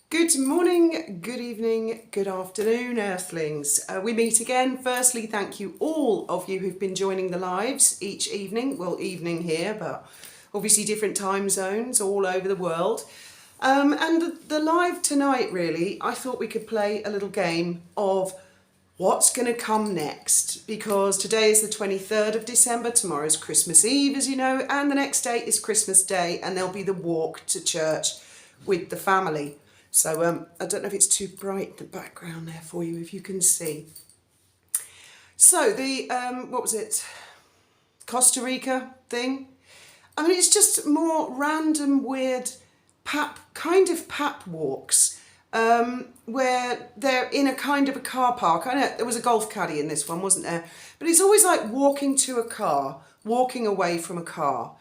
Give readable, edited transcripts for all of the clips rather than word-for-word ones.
Good morning, good evening, good afternoon, Earthlings. We meet again. Firstly, thank you all of you who've been joining the lives each evening. Well, evening here, but obviously different time zones all over the world. And the live tonight, really, I thought we could play a little game of what's going to come next, because today is the 23rd of December, tomorrow's Christmas Eve, as you know, and the next day is Christmas Day, and there'll be the walk to church with the family. So I don't know if it's too bright, the background there for you, if you can see. So the, what was it, Costa Rica thing? I mean, it's just more random, weird kind of pap walks where they're in a kind of a car park. I know there was a golf caddy in this one, wasn't there? But it's always like walking to a car, walking away from a car.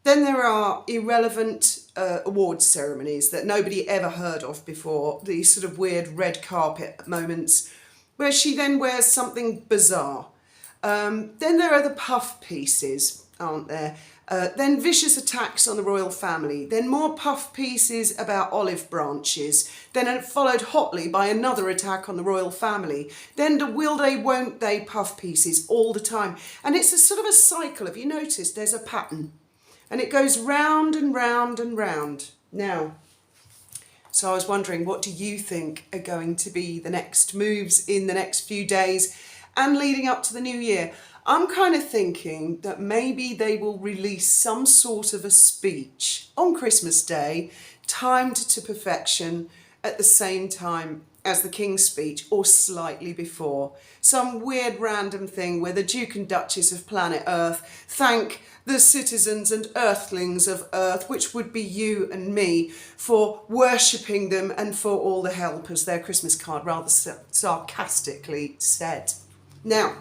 Then there are irrelevant awards ceremonies that nobody ever heard of before, these sort of weird red carpet moments where she then wears something bizarre. Then there are the puff pieces, aren't there? Then vicious attacks on the royal family, then more puff pieces about olive branches, then followed hotly by another attack on the royal family, then the will they, won't they puff pieces all the time. And it's a sort of a cycle. If you notice, there's a pattern. And it goes round and round and round. Now, so I was wondering, what do you think are going to be the next moves in the next few days and leading up to the new year? I'm kind of thinking that maybe they will release some sort of a speech on Christmas Day, timed to perfection at the same time as the King's speech or slightly before. Some weird random thing where the Duke and Duchess of planet Earth thank the citizens and earthlings of Earth, which would be you and me, for worshipping them and for all the help, as their Christmas card rather sarcastically said. Now,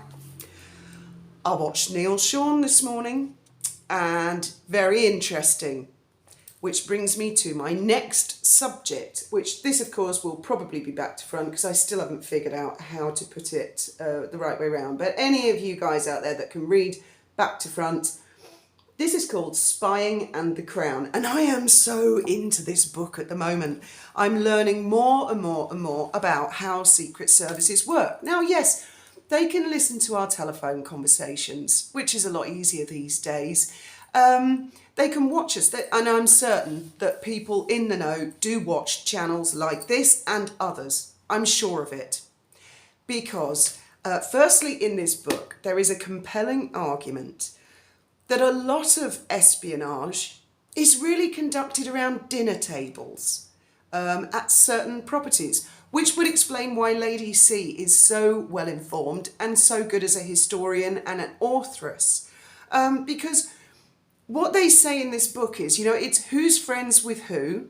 I watched Neil Sean this morning, and very interesting, which brings me to my next subject, which this, of course, will probably be back to front because I still haven't figured out how to put it the right way around. But any of you guys out there that can read back to front, this is called Spying and the Crown, and I am so into this book at the moment. I'm learning more and more and more about how secret services work. Now, yes, they can listen to our telephone conversations, which is a lot easier these days. They can watch us, and I'm certain that people in the know do watch channels like this and others. I'm sure of it. Because, firstly, in this book, there is a compelling argument that a lot of espionage is really conducted around dinner tables at certain properties, which would explain why Lady C is so well informed and so good as a historian and an authoress. Because what they say in this book is, it's who's friends with who,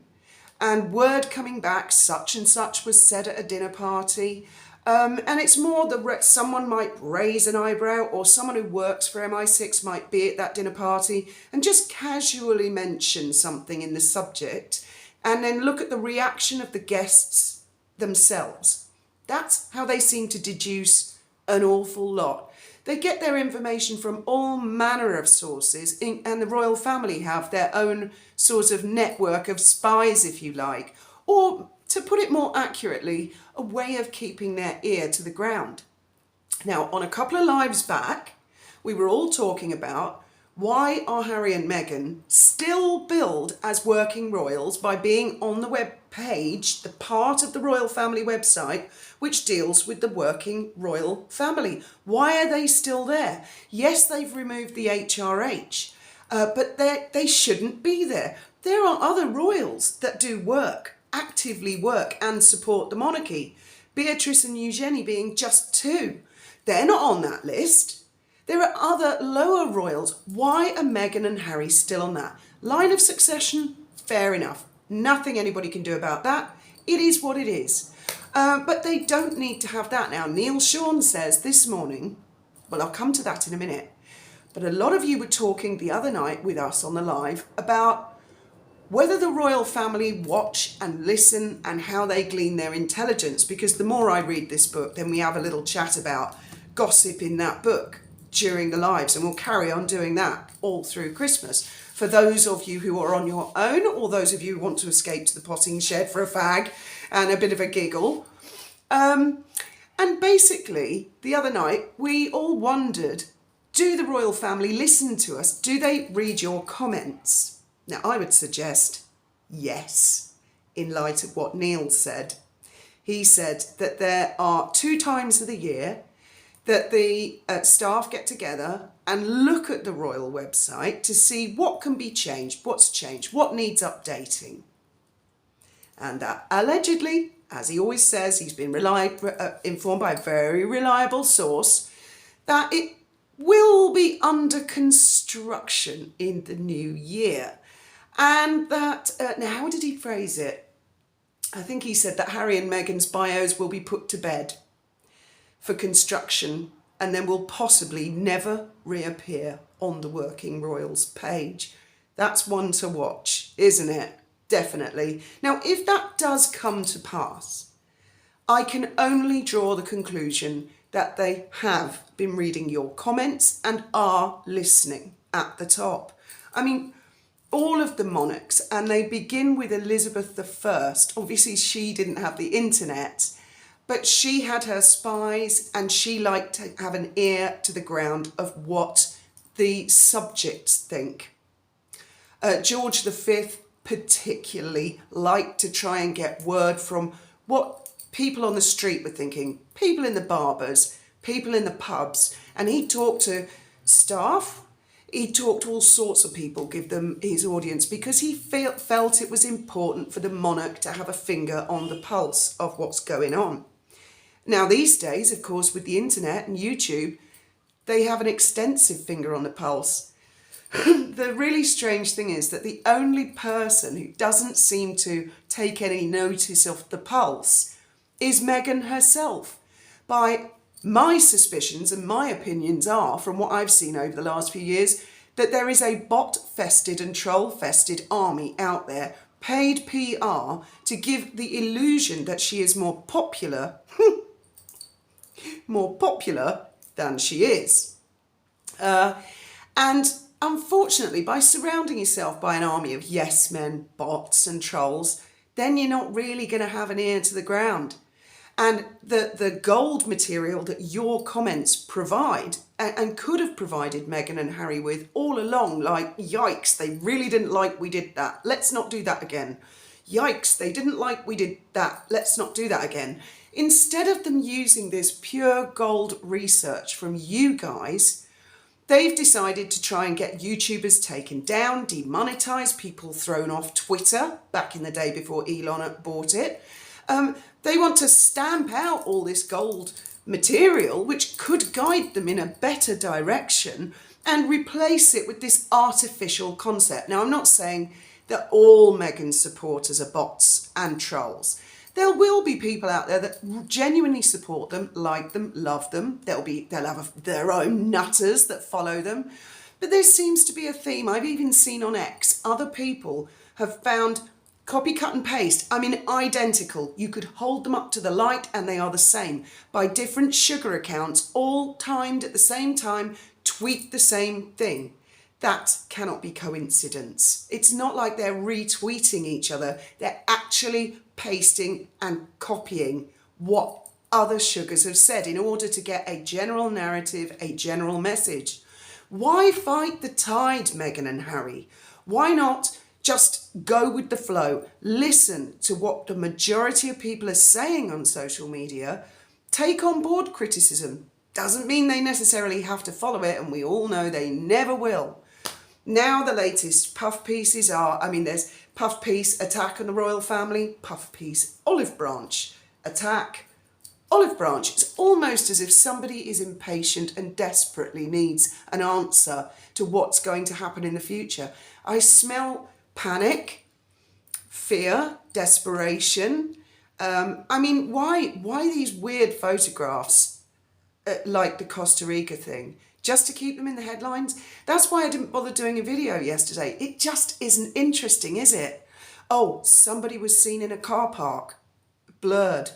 and word coming back, such and such was said at a dinner party. And it's more that someone might raise an eyebrow, or someone who works for MI6 might be at that dinner party and just casually mention something in the subject and then look at the reaction of the guests themselves. That's how they seem to deduce an awful lot. They get their information from all manner of sources, and the royal family have their own sort of network of spies, if you like, or, to put it more accurately, a way of keeping their ear to the ground. Now, on a couple of lives back, we were all talking about why are Harry and Meghan still billed as working royals by being on the web page, the part of the royal family website which deals with the working royal family. Why are they still there? Yes, they've removed the HRH, but they shouldn't be there. There are other royals that do work, actively work and support the monarchy. Beatrice and Eugenie being just two. They're not on that list. There are other lower royals. Why are Meghan and Harry still on that? Line of succession, fair enough. Nothing anybody can do about that. It is what it is. But they don't need to have that now. Neil Sean says this morning, well, I'll come to that in a minute, but a lot of you were talking the other night with us on the live about whether the royal family watch and listen and how they glean their intelligence, because the more I read this book, then we have a little chat about gossip in that book during the lives, and we'll carry on doing that all through Christmas. for those of you who are on your own, or those of you who want to escape to the potting shed for a fag and a bit of a giggle. And basically, the other night, we all wondered, do the royal family listen to us? Do they read your comments? Now, I would suggest yes, in light of what Neil said. He said that there are 2 times of the year that the staff get together and look at the royal website to see what can be changed, what's changed, what needs updating. And that allegedly, as he always says, he's been informed by a very reliable source, that it will be under construction in the new year. And that, now how did he phrase it? I think he said that Harry and Meghan's bios will be put to bed for construction and then will possibly never reappear on the Working Royals page. That's one to watch, isn't it? Definitely. Now, if that does come to pass, I can only draw the conclusion that they have been reading your comments and are listening at the top. I mean, all of the monarchs, and they begin with Elizabeth I. Obviously, she didn't have the internet, but she had her spies and she liked to have an ear to the ground of what the subjects think. George V particularly liked to try and get word from what people on the street were thinking, people in the barbers, people in the pubs, and he talked to staff, he talked to all sorts of people, give them his audience, because he felt it was important for the monarch to have a finger on the pulse of what's going on. Now these days, of course, with the internet and YouTube, they have an extensive finger on the pulse. The really strange thing is that the only person who doesn't seem to take any notice of the pulse is Meghan herself. By my suspicions and my opinions are, from what I've seen over the last few years, that there is a bot-fested and troll-fested army out there, paid PR, to give the illusion that she is more popular than she is. And unfortunately, by surrounding yourself by an army of yes men, bots and trolls, then you're not really going to have an ear to the ground. And the gold material that your comments provide, and could have provided Meghan and Harry with all along, like, yikes, they really didn't like we did that, let's not do that again. Yikes, they didn't like we did that, let's not do that again. Instead of them using this pure gold research from you guys, they've decided to try and get YouTubers taken down, demonetized, people thrown off Twitter back in the day before Elon bought it. They want to stamp out all this gold material, which could guide them in a better direction, and replace it with this artificial concept. Now, I'm not saying that all Meghan supporters are bots and trolls. There will be people out there that genuinely support them, like them, love them. They'll have their own nutters that follow them. But there seems to be a theme. I've even seen on X, other people have found copy, cut and paste. I mean, identical. You could hold them up to the light and they are the same. By different sugar accounts, all timed at the same time, tweet the same thing. That cannot be coincidence. It's not like they're retweeting each other. They're actually pasting and copying what other sugars have said in order to get a general narrative, a general message. Why fight the tide, Meghan and Harry? Why not just go with the flow? Listen to what the majority of people are saying on social media. Take on board criticism. Doesn't mean they necessarily have to follow it, and we all know they never will. Now the latest puff pieces are, there's puff piece, attack on the royal family, puff piece, olive branch, attack, olive branch. It's almost as if somebody is impatient and desperately needs an answer to what's going to happen in the future. I smell panic, fear, desperation. Why these weird photographs like the Costa Rica thing? Just to keep them in the headlines? That's why I didn't bother doing a video yesterday. It just isn't interesting, is it? Oh, somebody was seen in a car park, blurred,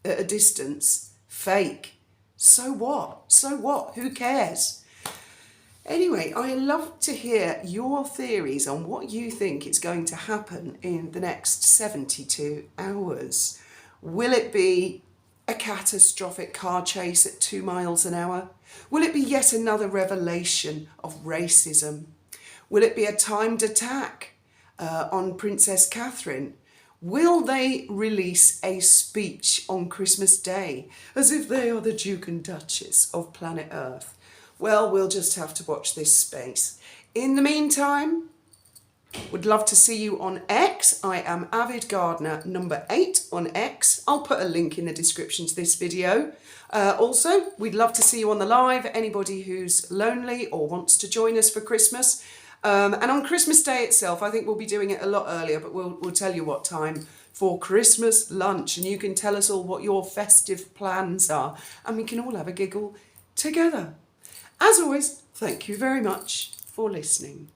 at a distance, fake. So what? So what? Who cares? Anyway, I love to hear your theories on what you think is going to happen in the next 72 hours. Will it be a catastrophic car chase at 2 miles an hour? Will it be yet another revelation of racism? Will it be a timed attack on Princess Catherine? Will they release a speech on Christmas Day as if they are the Duke and Duchess of planet Earth? Well, we'll just have to watch this space. In the meantime, would love to see you on X. I am Avid Gardener number 8 on X. I'll put a link in the description to this video. Also, we'd love to see you on the live. Anybody who's lonely or wants to join us for Christmas. And on Christmas Day itself, I think we'll be doing it a lot earlier, but we'll tell you what time for Christmas lunch. And you can tell us all what your festive plans are. And we can all have a giggle together. As always, thank you very much for listening.